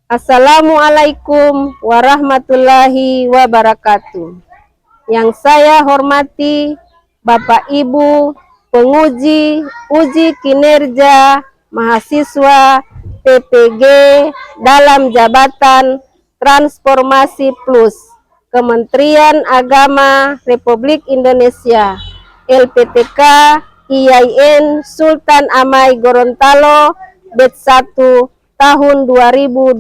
Assalamualaikum warahmatullahi wabarakatuh. Yang saya hormati Bapak Ibu penguji uji kinerja mahasiswa PPG dalam jabatan Transformasi Plus Kementerian Agama Republik Indonesia LPTK IAIN Sultan Amai Gorontalo Batch 1 tahun 2025.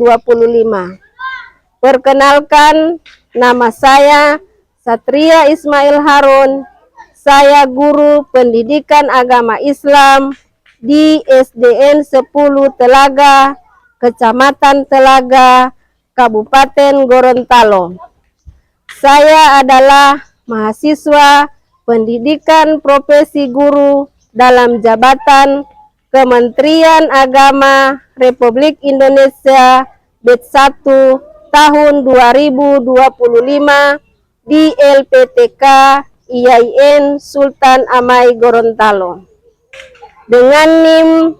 Perkenalkan, nama saya Satria Ismail Harun. Saya guru pendidikan agama Islam di SDN 10 Telaga, Kecamatan Telaga, Kabupaten Gorontalo. Saya adalah mahasiswa pendidikan profesi guru dalam jabatan Kementerian Agama Republik Indonesia Batch 1 tahun 2025 di LPTK IAIN Sultan Amai Gorontalo dengan NIM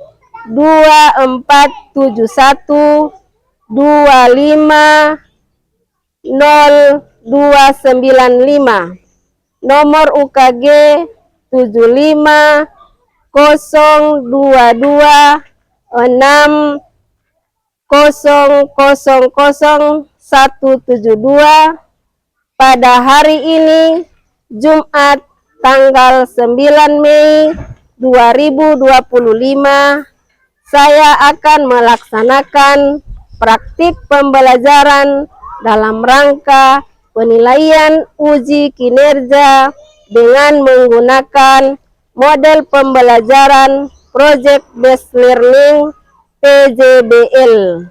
24712500295, nomor UKG 75 02260000172 pada hari ini Jumat tanggal 9 Mei 2025. Saya akan melaksanakan praktik pembelajaran dalam rangka penilaian uji kinerja dengan menggunakan model pembelajaran Project Based Learning PJBL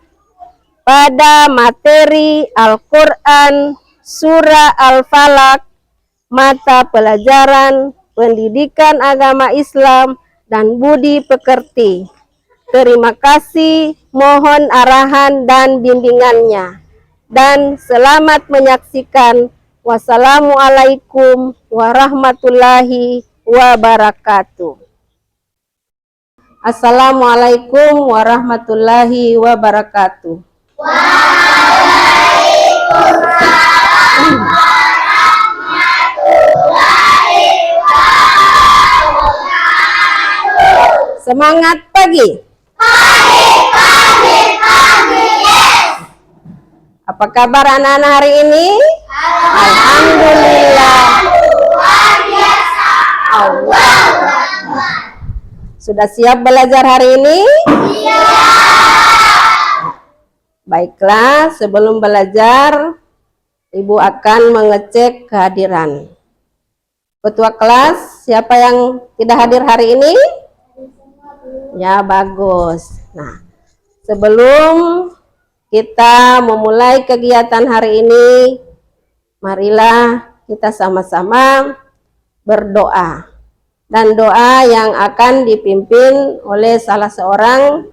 pada materi Al-Quran Surah Al-Falaq, mata pelajaran pendidikan agama Islam dan budi pekerti. Terima kasih, mohon arahan dan bimbingannya, dan selamat menyaksikan. Wassalamualaikum warahmatullahi wabarakatuh. Assalamualaikum warahmatullahi wabarakatuh. Waalaikumsalam warahmatullahi wabarakatuh. Semangat pagi. Pagi, yes. Apa kabar anak-anak hari ini? Alhamdulillah. Luar biasa. Allah. Sudah siap belajar hari ini? Iya. Baiklah, sebelum belajar, Ibu akan mengecek kehadiran. Ketua kelas, siapa yang tidak hadir hari ini? Ya, bagus. Nah, sebelum kita memulai kegiatan hari ini, marilah kita sama-sama berdoa. Dan doa yang akan dipimpin oleh salah seorang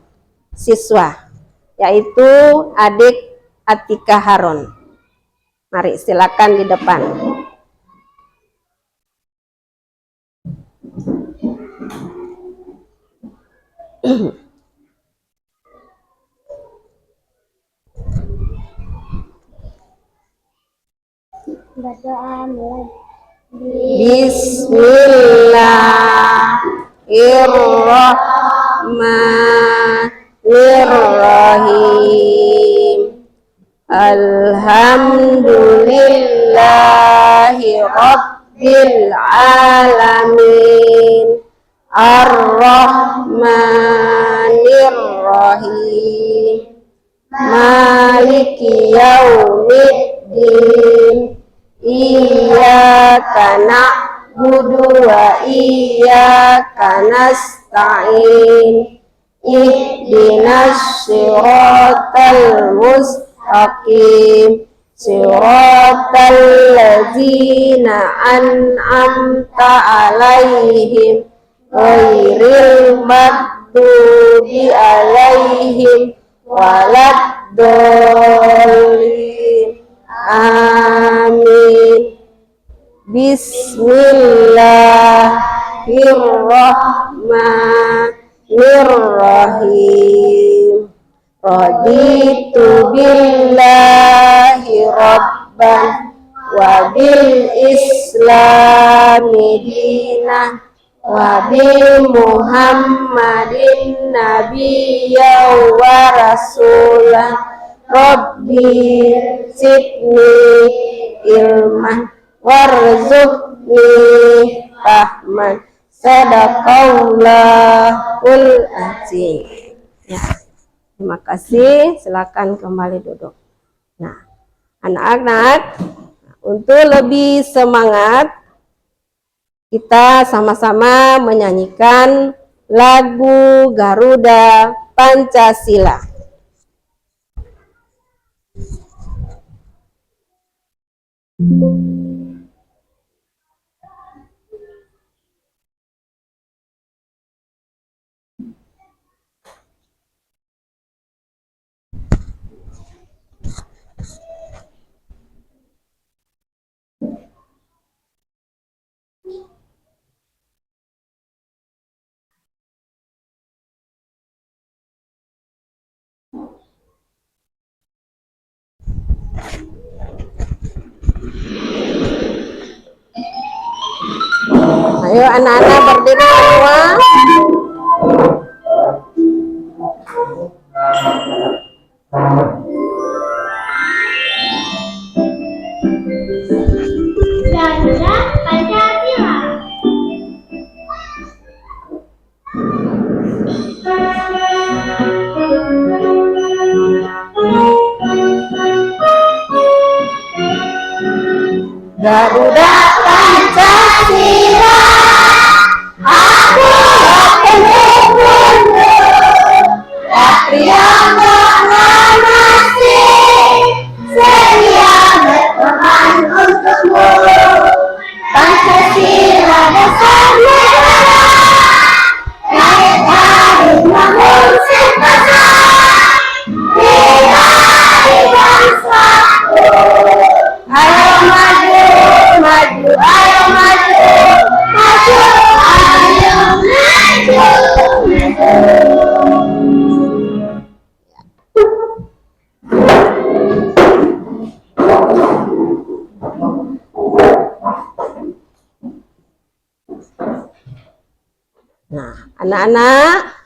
siswa, yaitu adik Atika Harun. Mari silakan di depan. Berdoa mulai. Bismillahirrahmanirrahim. Alhamdulillahi Rabbil Alamin. Ar-Rahmanir-Rahim. Maliki Yaumiddin. Iyyaka na'budu wa iyyaka nasta'in. Ihdinas siratal mustaqim. Siratal ladzina an'amta alaihim ghairil maghdubi alaihim waladdallin. Amin. Bismillahirrahmanirrahim. Raditu billahi rabban wa bil islami dinah wa bi Muhammadin nabiyya wa rasulah. Rabbi zidni ilman warzuqni fahman. Sadaqallahul azim. Ya, terima kasih. Silakan kembali duduk. Nah, anak-anak, untuk lebih semangat, kita sama-sama menyanyikan lagu Garuda Pancasila. Ayo anak-anak berdiri semua. Garuda Pancasila. Garuda Pancasila, aku akan mundur. Satria mengamati, setia berteman untukmu. Pancasila dasar negara, rakyat harus bangun sejahtera. Nilai bangsaku, ayo maju, maju, ayo maju, maju, ayo maju, maju. Nah, anak-anak,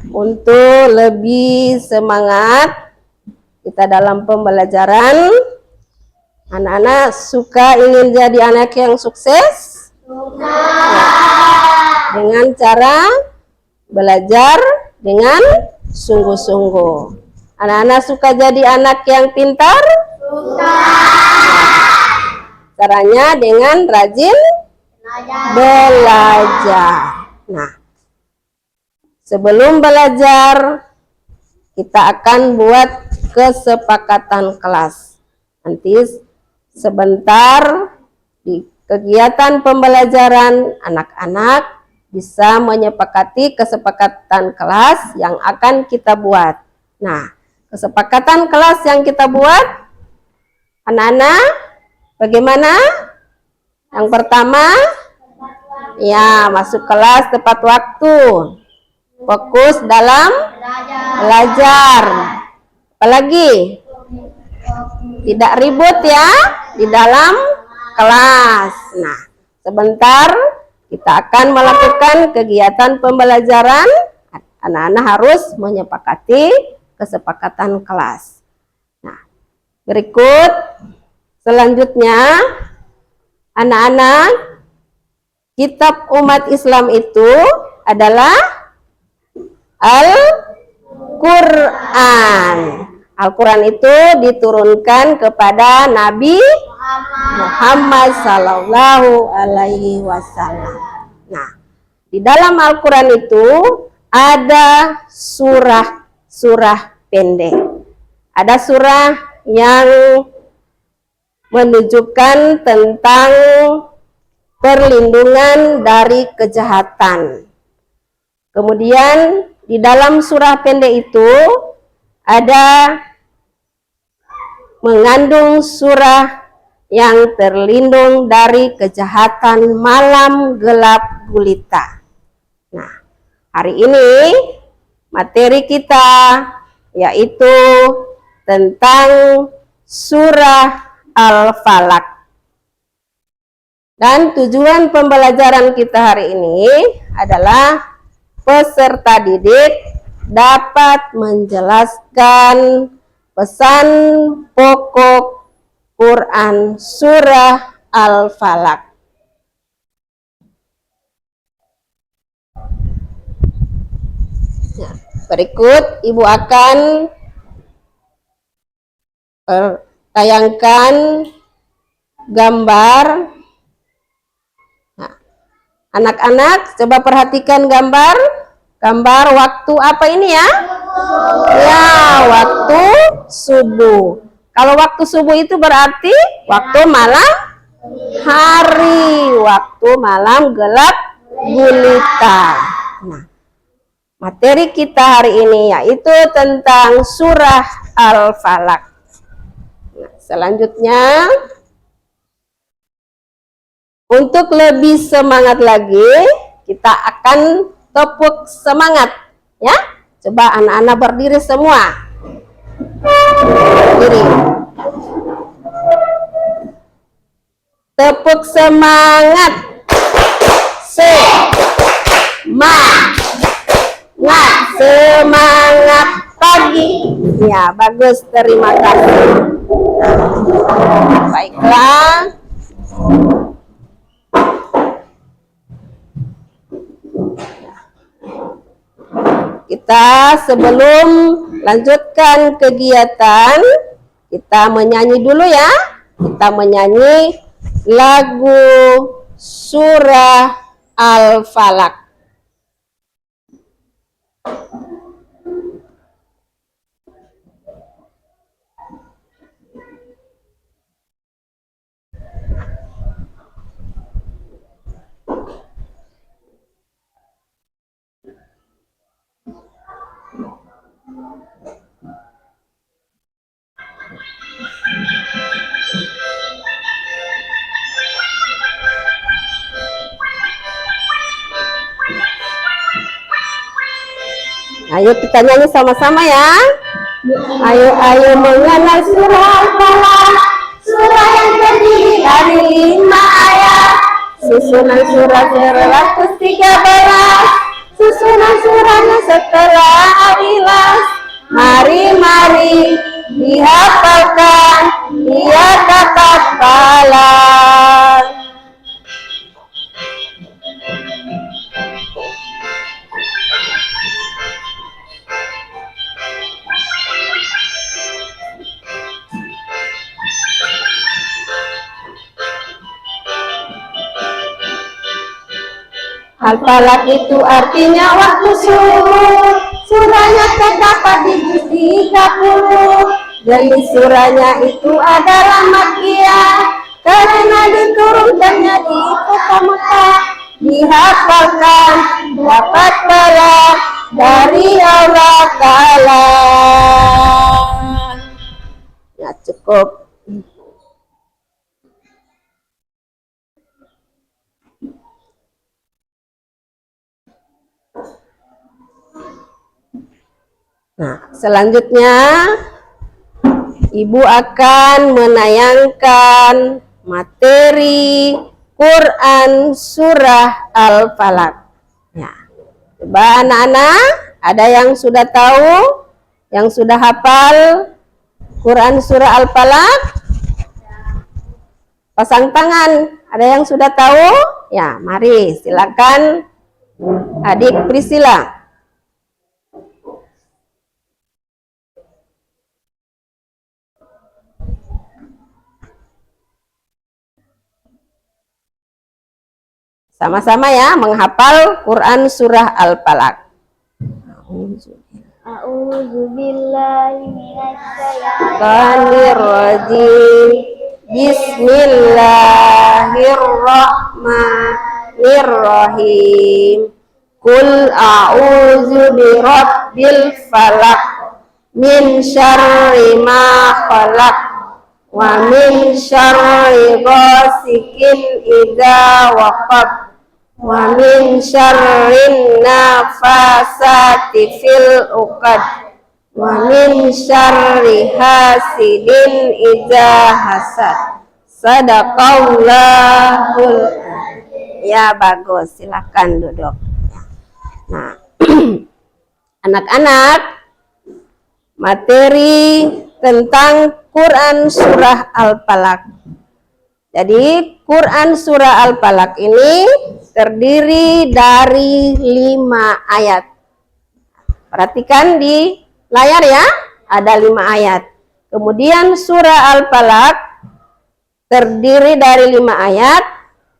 untuk lebih semangat kita dalam pembelajaran, anak-anak suka ingin jadi anak yang sukses? Nah, dengan cara belajar dengan sungguh-sungguh. Anak-anak suka jadi anak yang pintar? Caranya dengan rajin belajar. Nah, sebelum belajar, kita akan buat kesepakatan kelas. Nanti sebentar di kegiatan pembelajaran, anak-anak bisa menyepakati kesepakatan kelas yang akan kita buat. Nah, kesepakatan kelas yang kita buat, anak-anak, bagaimana? Yang pertama, ya, masuk kelas tepat waktu, fokus dalam belajar. Apalagi? Tidak ribut ya di dalam kelas. Nah, sebentar kita akan melakukan kegiatan pembelajaran. Anak-anak harus menyepakati kesepakatan kelas. Nah, berikut selanjutnya, anak-anak, kitab umat Islam itu adalah Al-Quran. Al-Quran itu diturunkan kepada Nabi Muhammad Sallallahu Alaihi Wasallam. Nah, di dalam Al-Quran itu ada surah-surah pendek. Ada surah yang menunjukkan tentang perlindungan dari kejahatan. Kemudian di dalam surah pendek itu ada mengandung surah yang terlindung dari kejahatan malam gelap gulita. Nah, hari ini materi kita yaitu tentang surah Al-Falaq. Dan tujuan pembelajaran kita hari ini adalah peserta didik dapat menjelaskan pesan pokok Quran surah Al-Falaq. Nah, berikut Ibu akan tayangkan gambar. Nah, anak-anak coba perhatikan gambar waktu apa ini ya? Ya, waktu subuh. Kalau waktu subuh itu berarti waktu malam hari, waktu malam gelap gulita. Nah, materi kita hari ini yaitu tentang surah Al-Falaq. Nah, selanjutnya, untuk lebih semangat lagi, kita akan tepuk semangat, ya. Coba anak-anak berdiri semua. Berdiri. Tepuk semangat. Semangat pagi. Ya, bagus. Terima kasih. Baiklah. Kita sebelum lanjutkan kegiatan, kita menyanyi dulu ya. Kita menyanyi lagu surah Al-Falaq. Ayo kita nyanyi sama-sama ya. Ayo mengenal surah Al-Falaq, surah yang terdiri dari 5 ayat. Susunan surah 113, susunan surahnya setelah Al-Ikhlas. Mari dihafalkan, dia dapat pahala. Al-Falaq itu artinya waktu subuh. Surahnya terdapat di juz 30. Jenis surahnya itu adalah Makkiyah karena diturunkannya di kota Mekah. Dihafalkan dapat pahala dari Allah Ta'ala. Ya, cukup. Nah, selanjutnya Ibu akan menayangkan materi Quran surah Al-Falaq. Ya. Coba anak-anak, ada yang sudah tahu, yang sudah hafal Quran surah Al-Falaq? Pasang tangan. Ada yang sudah tahu? Ya, mari silakan Adik Priscilla. Sama-sama ya menghafal Quran surah Al-Falaq. A'udzubillahi minasyaitonir rajim. Bismillahirrahmanirrahim. Qul a'udzu birabbil falaq min syarri ma khalaq wa min syarri ghasikin idza waqab wa min syarrin nafasati fil uqad wa min syarri hasidin idza hasad. Sadaqallahul. Ya, bagus, silakan duduk. Nah, anak-anak, materi tentang Quran surah Al-Falaq. Jadi Quran surah Al-Falaq ini terdiri dari 5 ayat. Perhatikan di layar ya, ada 5 ayat. Kemudian surah Al-Falaq terdiri dari 5 ayat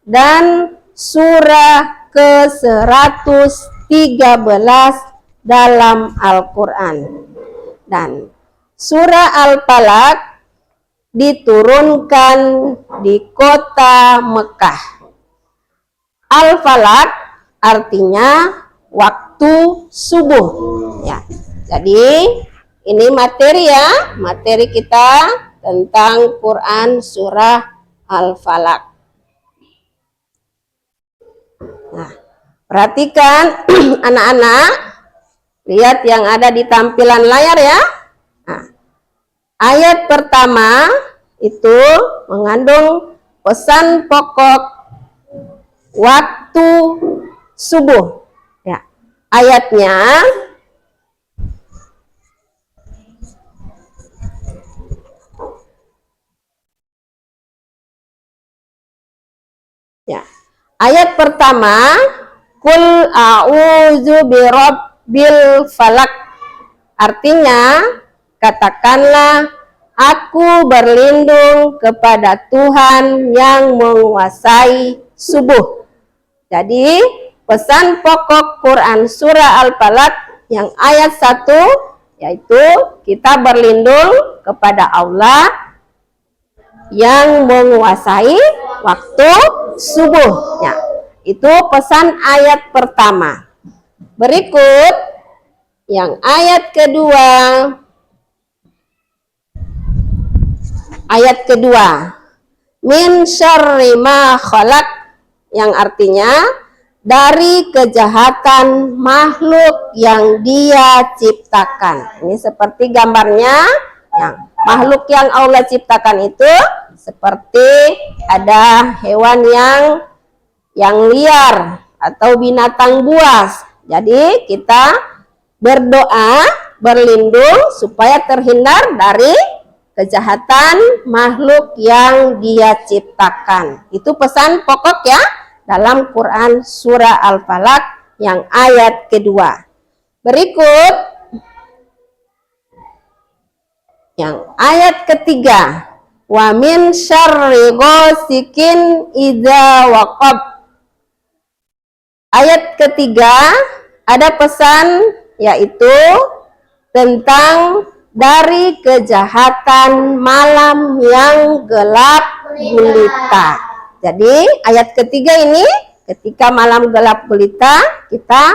dan surah ke-113 dalam Al-Quran. Dan surah Al-Falaq diturunkan di kota Mekah. Al-Falaq artinya waktu subuh. Ya, jadi ini materi ya, materi kita tentang Quran surah Al-Falaq. Nah, perhatikan anak-anak, lihat yang ada di tampilan layar ya. Nah, ayat pertama itu mengandung pesan pokok waktu subuh. Ya, ayatnya ya. Ayat pertama, Qul a'udzu birabbil falaq. Artinya, katakanlah aku berlindung kepada Tuhan yang menguasai subuh. Jadi, pesan pokok Quran surah Al-Falaq yang ayat 1 yaitu kita berlindung kepada Allah yang menguasai waktu subuh. Ya, itu pesan ayat pertama. Berikut yang ayat kedua. Ayat kedua, min syarri ma khalaq, yang artinya dari kejahatan makhluk yang Dia ciptakan. Ini seperti gambarnya, yang makhluk yang Allah ciptakan itu seperti ada hewan yang liar atau binatang buas. Jadi kita berdoa, berlindung supaya terhindar dari kejahatan makhluk yang Dia ciptakan. Itu pesan pokok ya dalam Quran surah Al-Falaq yang ayat kedua. Berikut yang ayat ketiga, wa min syarri ghasikin idza waqab. Ayat ketiga ada pesan yaitu tentang dari kejahatan malam yang gelap gulita. Jadi ayat ketiga ini ketika malam gelap gulita kita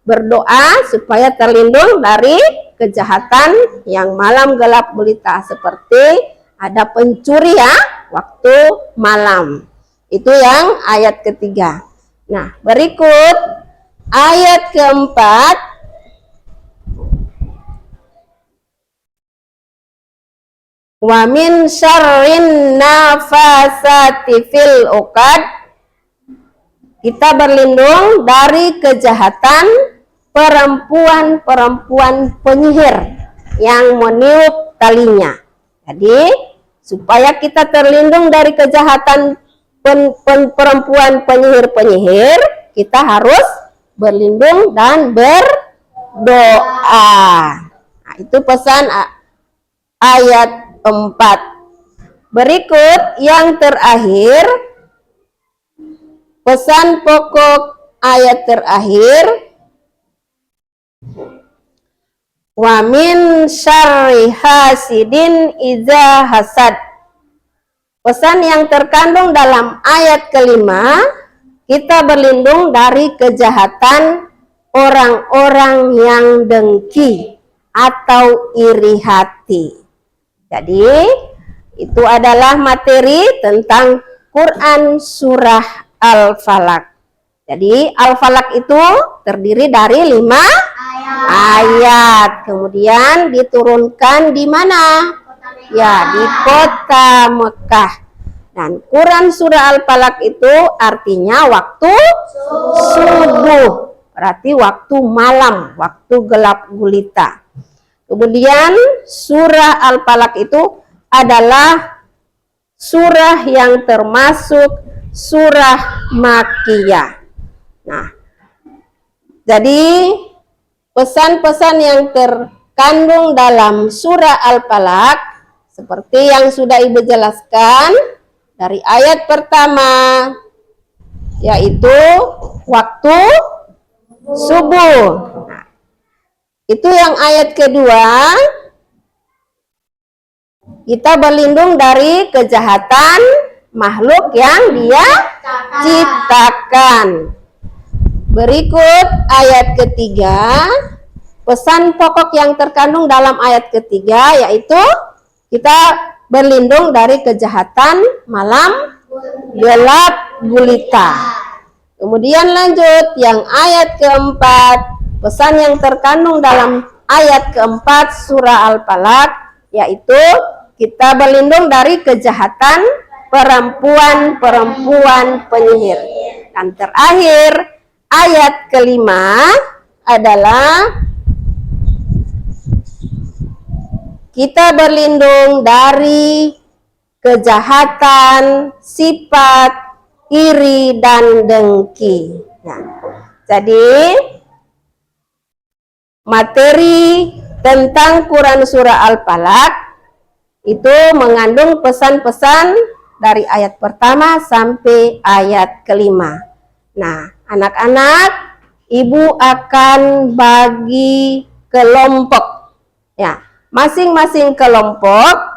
berdoa supaya terlindung dari kejahatan yang malam gelap gulita, seperti ada pencuri ya waktu malam. Itu yang ayat ketiga. Nah, berikut ayat keempat. Wa min syarrin nafasati fil uqad. Kita berlindung dari kejahatan perempuan-perempuan penyihir yang meniup talinya. Jadi, supaya kita terlindung dari kejahatan perempuan penyihir-penyihir, kita harus berlindung dan berdoa. Nah, itu pesan ayat 4. Berikut yang terakhir, pesan pokok ayat terakhir, wa min syarri hasidin idza hasad. Pesan yang terkandung dalam ayat kelima, kita berlindung dari kejahatan orang-orang yang dengki atau iri hati. Jadi, itu adalah materi tentang Quran surah Al-Falaq. Jadi, Al-Falaq itu terdiri dari 5 ayat. Kemudian diturunkan di mana? Ya, di kota Mekah. Dan Quran surah Al-Falaq itu artinya waktu subuh. Berarti waktu malam, waktu gelap gulita. Kemudian surah Al-Falaq itu adalah surah yang termasuk surah Makkiyah. Nah, jadi pesan-pesan yang terkandung dalam surah Al-Falaq seperti yang sudah Ibu jelaskan dari ayat pertama, yaitu waktu subuh. Nah, itu yang ayat kedua, kita berlindung dari kejahatan makhluk yang Dia ciptakan. Berikut ayat ketiga, pesan pokok yang terkandung dalam ayat ketiga yaitu kita berlindung dari kejahatan malam gelap gulita. Kemudian lanjut yang ayat keempat, pesan yang terkandung dalam ayat keempat surah Al-Falaq yaitu kita berlindung dari kejahatan perempuan-perempuan penyihir. Dan terakhir ayat kelima adalah kita berlindung dari kejahatan sifat iri dan dengki. Nah, jadi materi tentang Quran surah Al-Falaq itu mengandung pesan-pesan dari ayat pertama sampai ayat kelima. Nah, anak-anak, Ibu akan bagi kelompok. Ya, masing-masing kelompok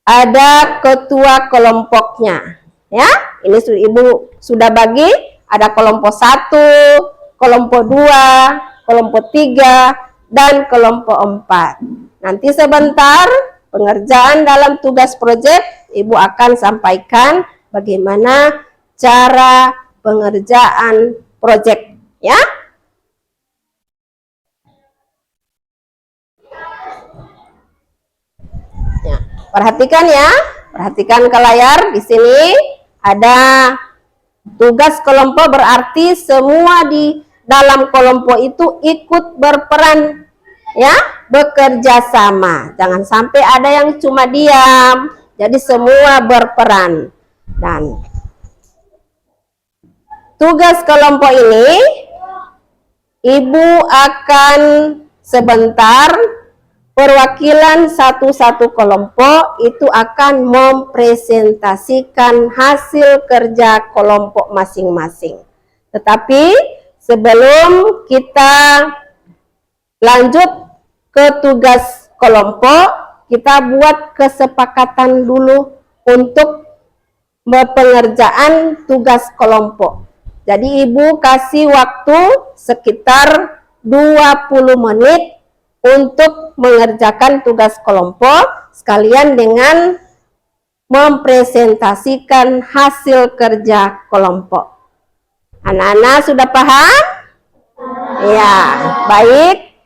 ada ketua kelompoknya. Ya, ini Ibu sudah bagi, ada kelompok 1, kelompok 2, kelompok 3, dan kelompok 4. Nanti sebentar pengerjaan dalam tugas proyek Ibu akan sampaikan bagaimana cara pengerjaan proyek, ya. Ya, perhatikan ya, perhatikan ke layar. Di sini ada tugas kelompok, berarti semua di dalam kelompok itu ikut berperan, ya, bekerja sama. Jangan sampai ada yang cuma diam. Jadi semua berperan. Dan tugas kelompok ini Ibu akan sebentar perwakilan satu-satu kelompok itu akan mempresentasikan hasil kerja kelompok masing-masing. Tetapi sebelum kita lanjut ke tugas kelompok, kita buat kesepakatan dulu untuk pengerjaan tugas kelompok. Jadi Ibu kasih waktu sekitar 20 menit untuk mengerjakan tugas kelompok sekalian dengan mempresentasikan hasil kerja kelompok. Anak-anak sudah paham? Ya, baik.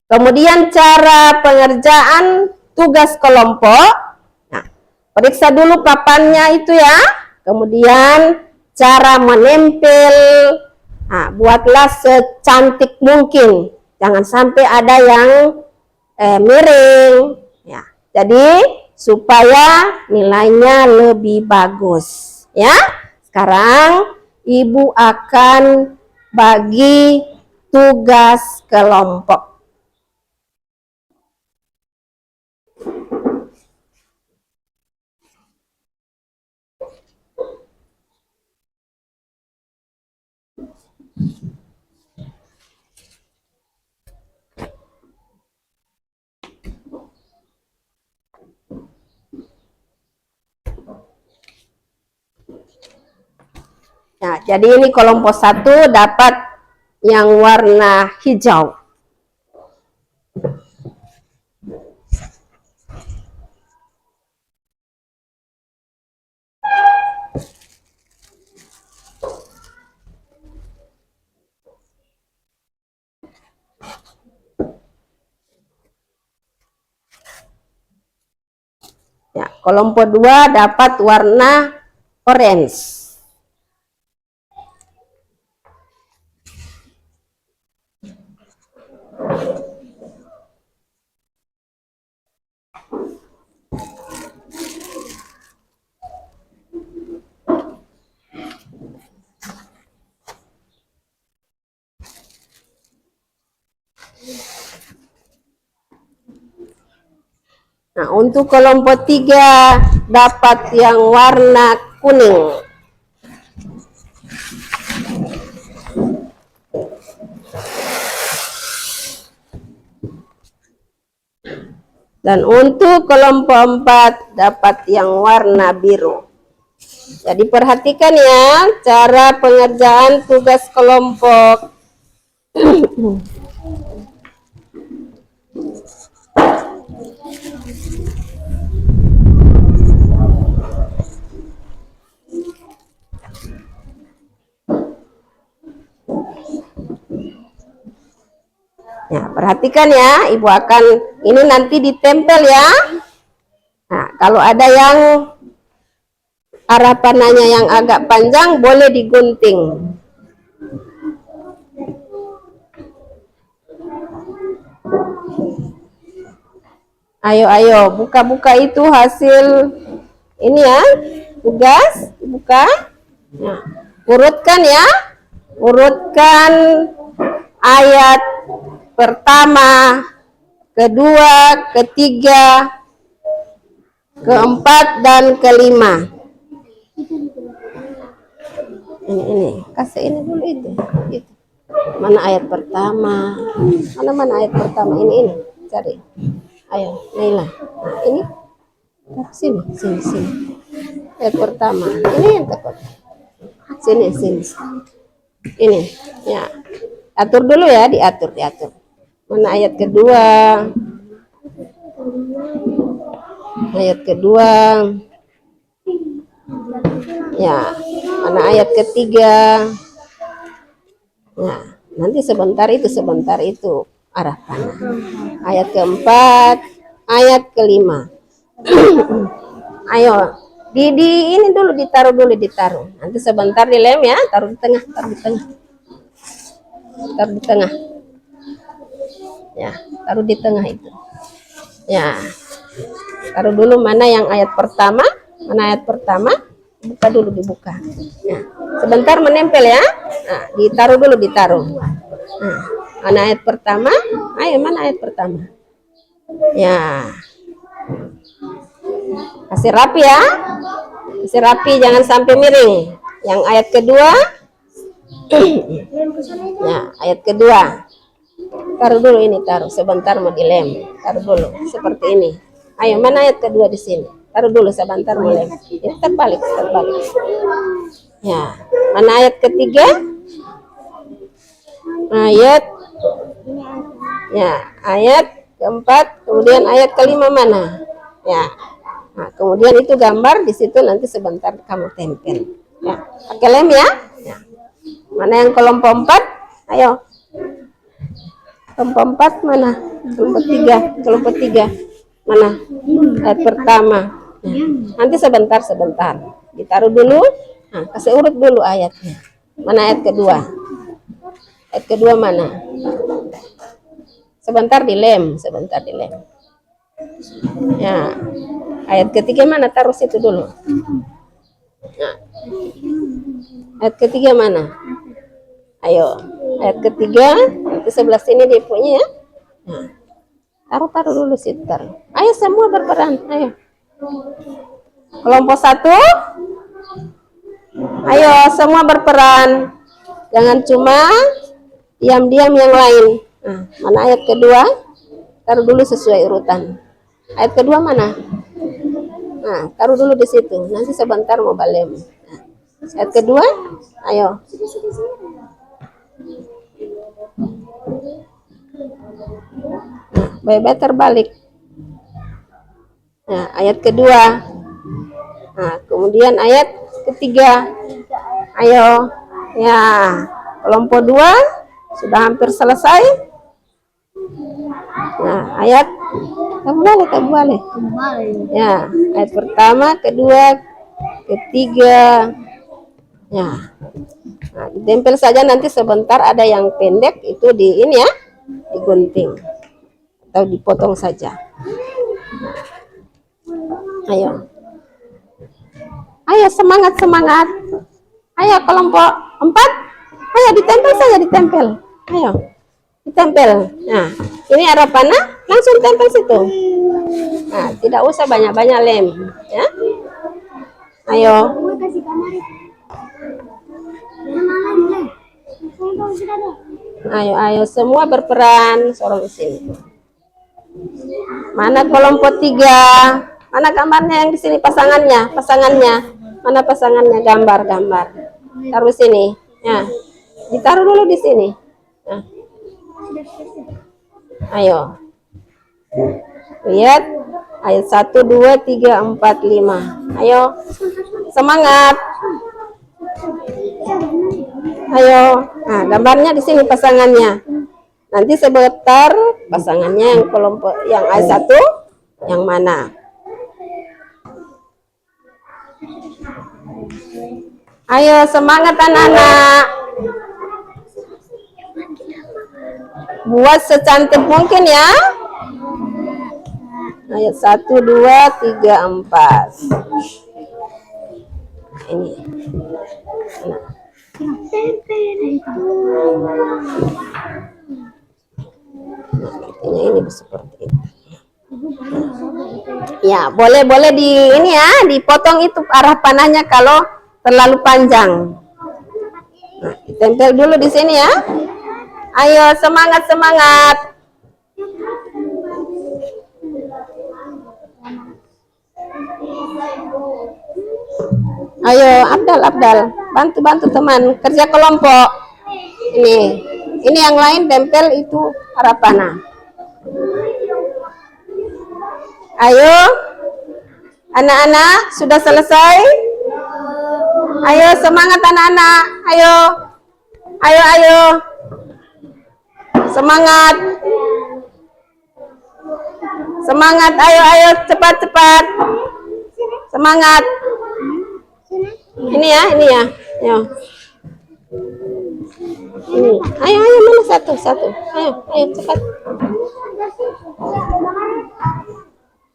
Kemudian cara pengerjaan tugas kelompok. Nah, periksa dulu papannya itu ya. Kemudian cara menempel. Nah, buatlah secantik mungkin. Jangan sampai ada yang miring. Ya, jadi supaya nilainya lebih bagus. Ya, sekarang Ibu akan bagi tugas kelompok. Nah, jadi ini kelompok 1 dapat yang warna hijau. Ya, kelompok 2 dapat warna orange. Nah, untuk kelompok 3 dapat yang warna kuning. Dan untuk kelompok 4 dapat yang warna biru. Jadi perhatikan ya cara pengerjaan tugas kelompok. Ya, perhatikan ya, Ibu akan ini nanti ditempel ya. Nah, kalau ada yang arah panahnya yang agak panjang boleh digunting. Ayo, buka-buka itu hasil ini ya, tugas, buka. Nah, urutkan ya, urutkan ayat pertama, kedua, ketiga, keempat, dan kelima. Ini, kasih ini dulu itu. Mana ayat pertama? Mana ayat pertama? Ini, cari. Ayo, Naila. Nah, ini. Sini. Ayat pertama. Ini yang takut. Sini. Ini, ya. Atur dulu ya, diatur. Mana ayat kedua? Ayat kedua. Ya, mana ayat ketiga? Nah, nanti sebentar itu arah panah. Ayat keempat, ayat kelima. Ayo, di ini dulu ditaruh. Nanti sebentar dilem ya, taruh di tengah. Ya, taruh di tengah itu. Ya, taruh dulu mana yang ayat pertama? Buka dulu, dibuka. Ya, sebentar menempel ya. Nah, ditaruh. Nah, mana ayat pertama? Ayo, mana ayat pertama? Ya. Kasih rapi ya. Jangan sampai miring. Yang ayat kedua? Ya, ayat kedua. Taruh dulu ini, sebentar mau dilem. Taruh dulu seperti ini. Ayo, mana ayat kedua di sini? Taruh dulu sebentar mau lem. Ini terbalik. Ya, mana ayat ketiga? Ayat keempat, kemudian ayat kelima mana? Ya. Nah, kemudian itu gambar di situ, nanti sebentar kamu tempel. Ya, pakai lem ya. Mana yang kelompok 4? Ayo. Kelompok 4 mana? Kelompok 3. Mana? Ayat pertama. Nanti sebentar. Ditaruh dulu. Nah, kasih urut dulu ayatnya. Mana ayat kedua? Ayat kedua mana? Sebentar dilem. Ya. Ayat ketiga mana? Taruh situ dulu. Nah. Ayat ketiga mana? Ayo. Ayat ketiga, nanti sebelah sini dipunya ya. Nah. Taruh dulu situ. Ayo semua berperan. Ayo. Kelompok 1. Ayo semua berperan. Jangan cuma diam-diam yang lain. Nah, mana ayat kedua? Taruh dulu sesuai urutan. Ayat kedua mana? Nah, taruh dulu di situ. Nanti sebentar mau balem. Nah, ayat kedua, ayo. Nah, baik-baik terbalik. Nah, ayat kedua. Nah, kemudian ayat ketiga. Ayo. Ya, kelompok 2 sudah hampir selesai. Nah, ayat Tak boleh. Kembali. Ya, ayat pertama, kedua, ketiga. Ya. Nah, ditempel saja, nanti sebentar ada yang pendek itu di ini ya, digunting atau dipotong saja. Ayo. Ayo semangat semangat. Ayo kelompok 4. Ayo ditempel saja, ditempel. Ayo. Ditempel. Nah, ini arah panah, langsung tempel situ. Nah, tidak usah banyak-banyak lem, ya. Ayo. Ayo semua berperan, sorong di sini. Mana kelompok 3? Mana gambarnya yang di sini, pasangannya? Mana pasangannya? Gambar. Taruh sini. Ya. Ditaruh dulu di sini. Nah. Ayo. Lihat ayat 1 2 3 4 5. Ayo. Semangat. Ayo. Nah, gambarnya di sini pasangannya. Nanti sebentar pasangannya yang kelompok yang ayat 1 yang mana? Ayo semangat anak-anak. Buat secantik mungkin ya. Ayat 1 2 3 4. Ini. Nah. Ini seperti itu. Ya, boleh di ini ya, dipotong itu arah panahnya kalau terlalu panjang. Nah, ditempel dulu di sini ya. Ayo semangat. Ayo Abdal, bantu teman kerja kelompok. Ini yang lain tempel itu arah panah. Ayo, anak-anak sudah selesai? Ayo semangat anak-anak, ayo, semangat, ayo, cepat, semangat. Ini ya, ayo. Ini, ayo mana satu, ayo cepat.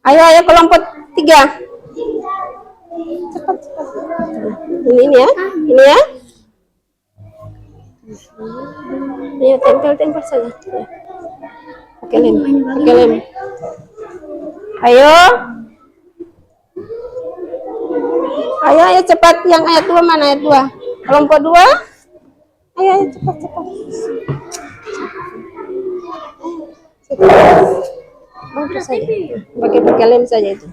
Ayo kelompok 3. Cepat. Ini ya. Ayo tempel saja. Pakai lem. Ayo cepat. Yang ayat 2 mana? Ayat 2. Kelompok 2. Ayo cepat. Bantu saja. Pakai lem saja itu.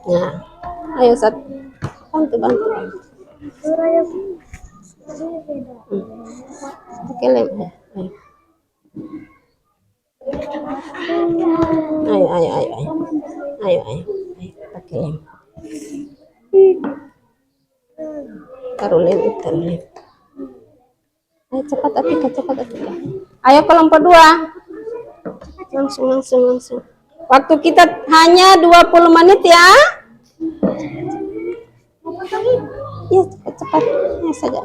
Nah, ayo bantu. Pakai lem. Ayo. Pakai lem. Taruh lem. Ayo cepat Atika. Ayo kelompok 2. Langsung. Waktu kita hanya 20 menit ya. Ya cepat. Ya saja.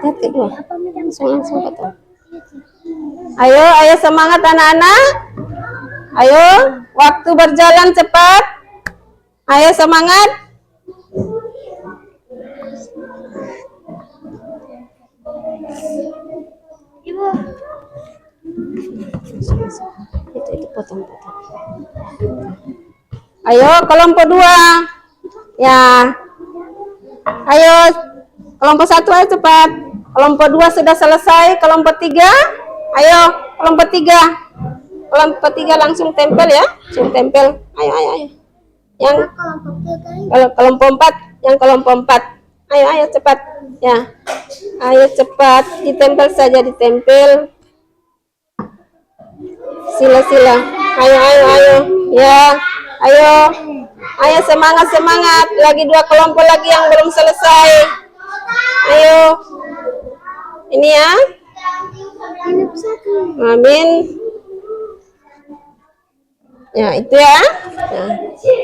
Lihat kedua. Langsung potong. Ayo semangat anak-anak. Ayo, waktu berjalan cepat. Ayo semangat. Ibu. Itu potong. Ayo kelompok 2. Ya. Ayo kelompok 1 ayo cepat. Kelompok 2 sudah selesai. Kelompok 3. Ayo kelompok 3. Kelompok 3 langsung tempel ya. Ayo. Yang kelompok 4. Ayo cepat. Ya. Ayo cepat. Ditempel saja. Sila. Ayo. Ya. Ayo semangat. Lagi 2 kelompok lagi yang belum selesai. Ayo. Ini ya. Amin. Ya, itu ya.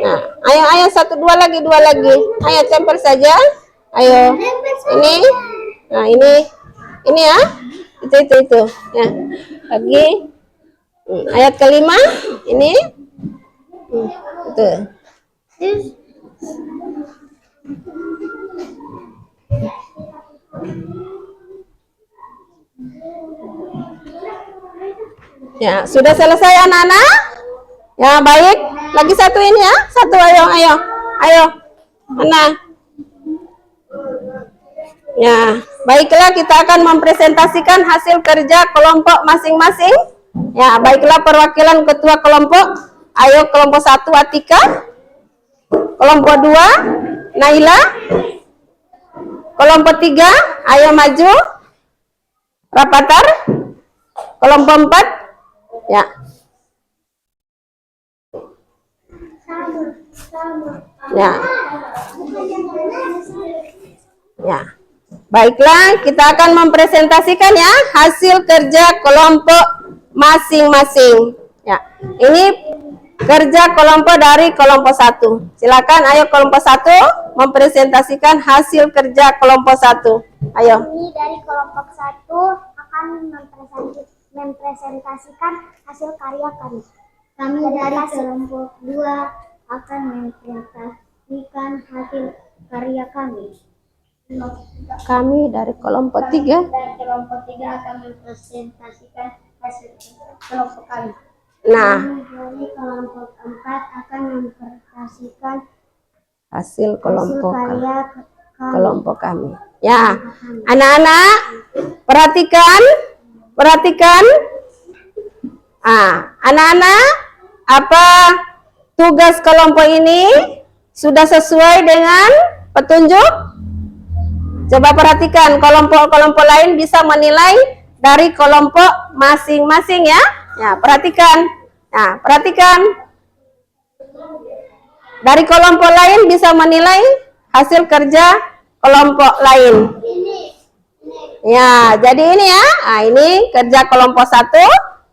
Nah, ayo dua lagi. Ayo tempel saja. Ayo. Ini. Nah, ini ya. Itu. Ya. Lagi. Ayat kelima. Ini. Itu. Ya, sudah selesai anak-anak? Ya, baik. Lagi satu ini ya. Satu, ayo. Mana? Ya, baiklah kita akan mempresentasikan hasil kerja kelompok masing-masing. Ya, baiklah perwakilan ketua kelompok. Ayo kelompok 1 Atika. Kelompok 2 Naila. Kelompok 3 ayo maju. Rapatar. Kelompok 4 ya. Ya. Ya. Baiklah, kita akan mempresentasikan ya hasil kerja kelompok masing-masing. Ya. Ini kerja kelompok dari kelompok 1. Silakan ayo kelompok 1 mempresentasikan hasil kerja kelompok 1. Ayo. Kami dari kelompok 1 akan mempresentasikan hasil karya kami. Kami dari kelompok 2 akan mempresentasikan hasil karya kami. Kami dari kelompok 3 akan mempresentasikan hasil kelompok kami. Nah, Kami dari kelompok 4 akan mempresentasikan hasil kelompok karya kelompok kami. Ya, anak-anak perhatikan. Anak-anak, apa tugas kelompok ini sudah sesuai dengan petunjuk? Coba perhatikan, kelompok-kelompok lain bisa menilai dari kelompok masing-masing ya. Ya, perhatikan. Nah, perhatikan. Dari kelompok lain bisa menilai hasil kerja kelompok lain. Ya, jadi ini ya. Nah, ini kerja kelompok 1.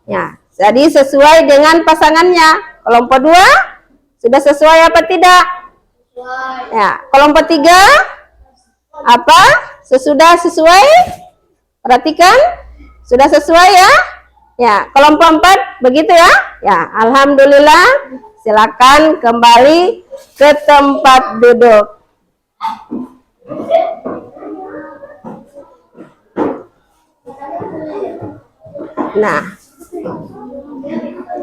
Ya, jadi sesuai dengan pasangannya. Kelompok 2 sudah sesuai apa tidak? Ya, kelompok 3 apa? Sesudah sesuai? Perhatikan. Sudah sesuai ya? Ya, kelompok 4 begitu ya? Ya, alhamdulillah. Silakan kembali ke tempat duduk. Nah.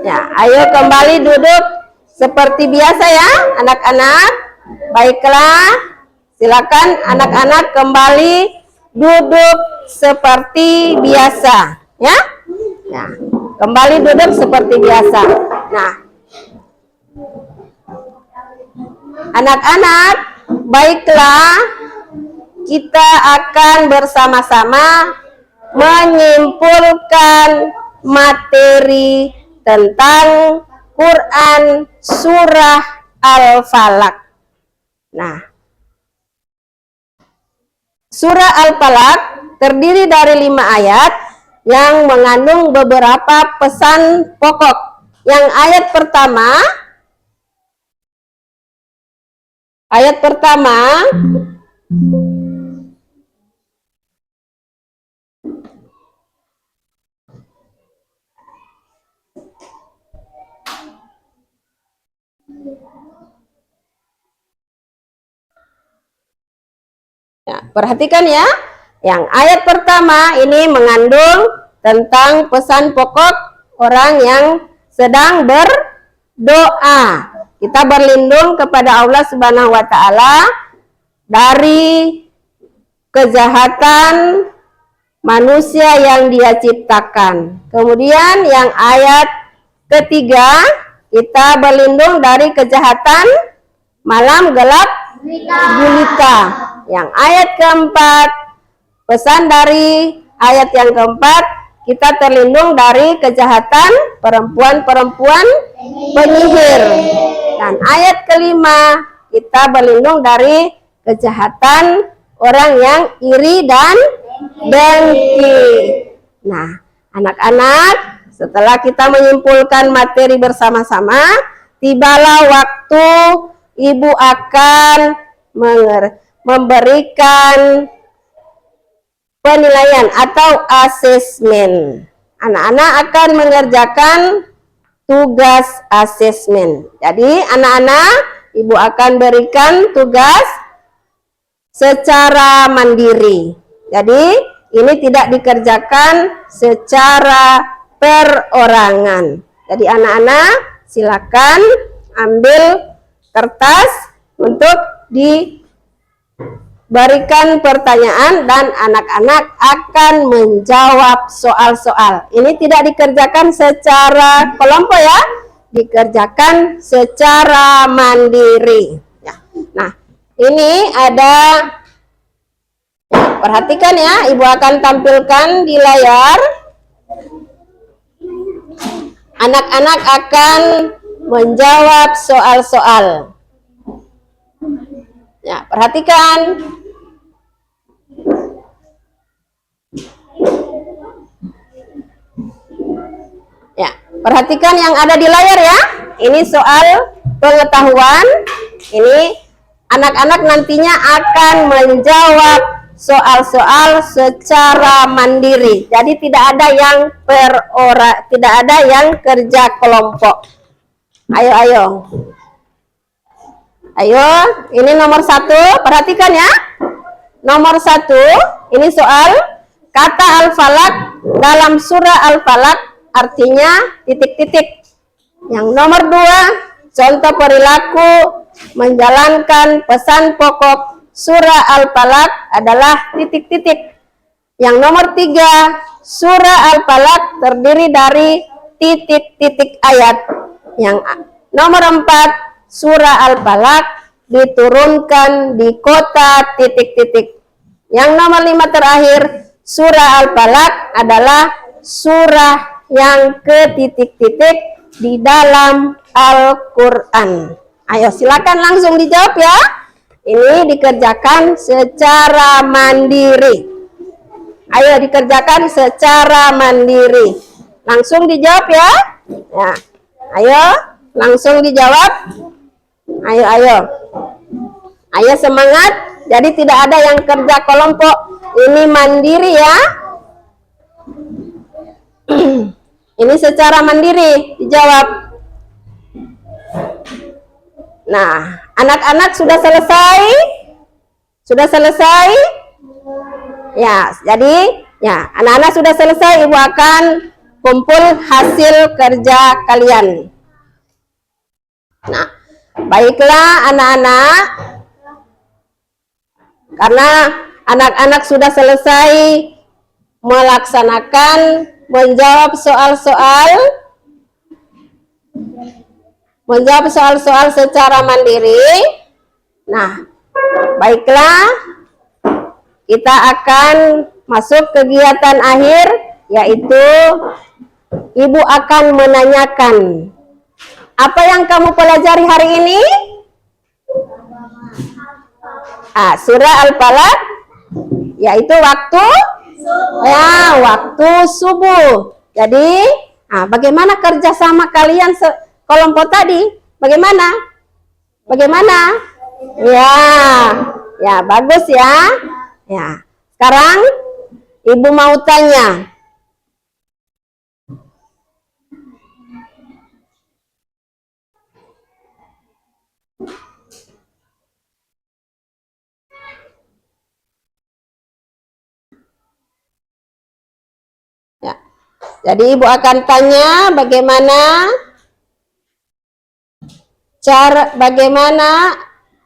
Ya, ayo kembali duduk seperti biasa ya, anak-anak. Baiklah. Silakan anak-anak kembali duduk seperti biasa, ya. Nah, kembali duduk seperti biasa. Nah, anak-anak, baiklah, kita akan bersama-sama menyimpulkan materi tentang Quran Surah Al-Falaq. Nah, Surah Al-Falaq terdiri dari 5 ayat yang mengandung beberapa pesan pokok. Yang ayat pertama ya, perhatikan ya. Yang ayat pertama ini mengandung tentang pesan pokok orang yang sedang berdoa. Kita berlindung kepada Allah Subhanahu wa taala dari kejahatan manusia yang Dia ciptakan. Kemudian yang ayat ketiga, kita berlindung dari kejahatan malam gelap gulita. Yang ayat keempat, pesan dari ayat yang keempat, kita terlindung dari kejahatan perempuan-perempuan penyihir. Dan ayat kelima, kita berlindung dari kejahatan orang yang iri dan dengki. Nah, anak-anak, setelah kita menyimpulkan materi bersama-sama, tibalah waktu ibu akan memberikan penilaian atau asesmen. Anak-anak akan mengerjakan tugas asesmen. Jadi anak-anak, ibu akan berikan tugas secara mandiri. Jadi ini tidak dikerjakan secara perorangan. Jadi anak-anak silakan ambil kertas untuk diberikan pertanyaan dan anak-anak akan menjawab soal-soal. Ini tidak dikerjakan secara kelompok ya, dikerjakan secara mandiri. Ya. Nah, ini ada, perhatikan ya, ibu akan tampilkan di layar. Anak-anak akan menjawab soal-soal. Ya, perhatikan. Ya, perhatikan yang ada di layar ya. Ini soal pengetahuan. Ini anak-anak nantinya akan menjawab soal-soal secara mandiri. Jadi tidak ada yang tidak ada yang kerja kelompok. Ayo. Ayo, ini nomor 1, perhatikan ya. Nomor 1, ini soal kata Al-Falaq dalam surah Al-Falaq artinya titik-titik. Yang nomor 2, contoh perilaku menjalankan pesan pokok surah Al-Falaq adalah titik-titik. Yang nomor 3, surah Al-Falaq terdiri dari titik-titik ayat. Yang nomor 4, surah Al-Falaq diturunkan di kota titik-titik. Yang nomor 5 terakhir, surah Al-Falaq adalah surah yang ke titik-titik di dalam Al-Quran. Ayo silakan langsung dijawab ya. Ini dikerjakan secara mandiri. Ayo dikerjakan secara mandiri. Langsung dijawab ya. Ya. Ayo langsung dijawab. Ayo semangat. Jadi tidak ada yang kerja kelompok. Ini mandiri ya. Ini secara mandiri dijawab. Nah, anak-anak sudah selesai? Sudah selesai? Ya, jadi ya, anak-anak sudah selesai, ibu akan kumpul hasil kerja kalian. Nah, baiklah anak-anak. Karena anak-anak sudah selesai melaksanakan menjawab soal-soal secara mandiri. Nah, baiklah, kita akan masuk kegiatan akhir, yaitu ibu akan menanyakan, apa yang kamu pelajari hari ini? Surah Al-Falaq, yaitu waktu subuh. Jadi, bagaimana kerjasama kalian kelompok tadi? Bagaimana? Ya, bagus ya. Ya, sekarang ibu mau tanya. Ya. Jadi ibu akan tanya bagaimana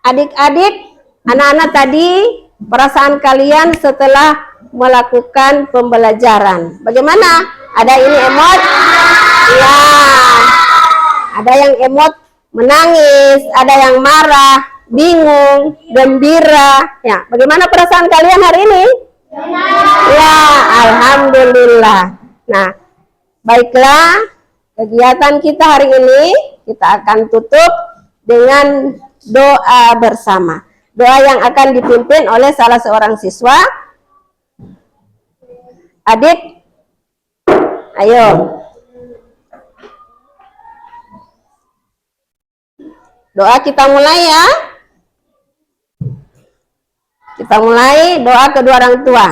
adik-adik, anak-anak tadi perasaan kalian setelah melakukan pembelajaran. Bagaimana? Ada ini emot? Ya. Ada yang emot menangis, ada yang marah, bingung, gembira. Ya, bagaimana perasaan kalian hari ini? Ya, alhamdulillah. Nah, baiklah, kegiatan kita hari ini kita akan tutup dengan doa bersama. Doa yang akan dipimpin oleh salah seorang siswa. Adik, ayo. Doa kita mulai ya. Kita mulai doa kedua orang tua.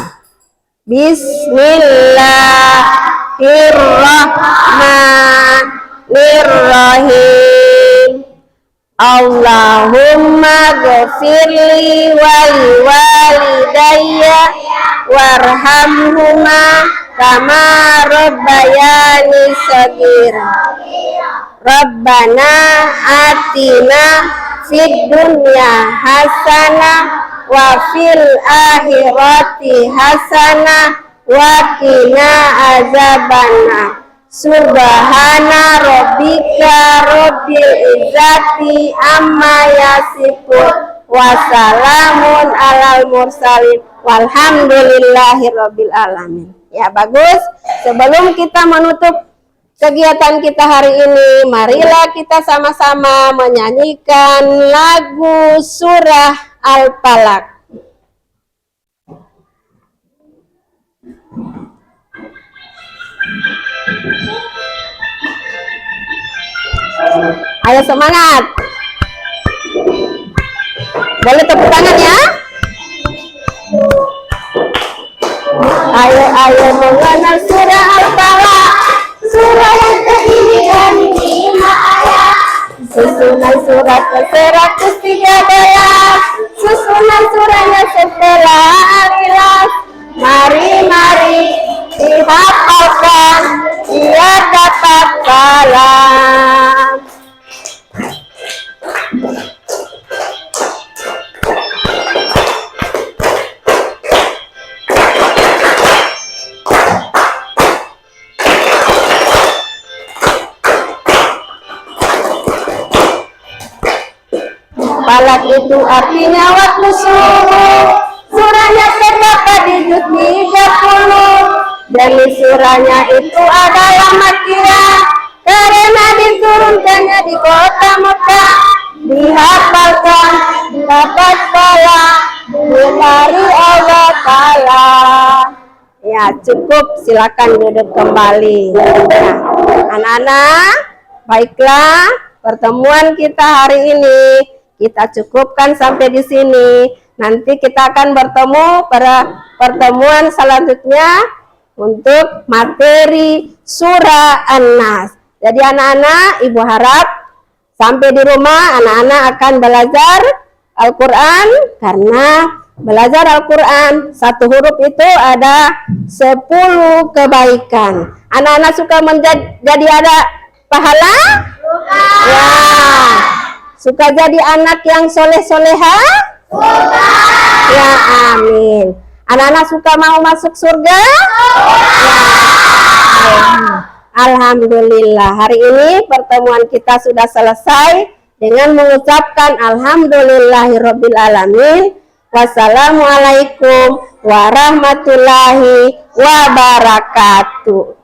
Bismillahirrahmanirrahim. Allahumma ghafirli wa liwalidayya warhamhuma kama rabbayani shaghira. Rabbana atina fid dunya hasanah wa fil akhirati hasanah wa qina azabannar. Subhana rabbika rabbil izzati amma yasifun wa salamun alal mursalin walhamdulillahi rabbil alamin. Ya, bagus. Sebelum kita menutup kegiatan kita hari ini, marilah kita sama-sama menyanyikan lagu surah Al-Falaq. Ayo semangat. Boleh tepuk tangan ya. Ayo mengenal surah Al-Falaq, surah yang terdiri dari 5 ayat. Susunan surat ke-113, susunan surahnya setelah Al-Ikhlas. Mari dihafalkan, biar dapat salam. Falaq itu artinya waktu subuh. Surahnya terdapat di juz 30. Demi surahnya itu adalah Makkiyah, karena diturunkannya di kota Mekah. Dihafalkan dapat pahala dari Allah Ta'ala. Ya, cukup, silakan duduk kembali. Nah, anak-anak, baiklah, pertemuan kita hari ini kita cukupkan sampai di sini. Nanti kita akan bertemu pada pertemuan selanjutnya untuk materi surah An-Nas. Jadi anak-anak, ibu harap sampai di rumah anak-anak akan belajar Al-Quran, karena belajar Al-Quran satu huruf itu ada 10 kebaikan. Anak-anak suka jadi ada pahala? Ya. Suka jadi anak yang soleh-soleha? Suka. Ya, amin. Anak-anak suka mau masuk surga? Ya. Alhamdulillah. Hari ini pertemuan kita sudah selesai dengan mengucapkan alhamdulillahirabbil alamin. Wassalamualaikum warahmatullahi wabarakatuh.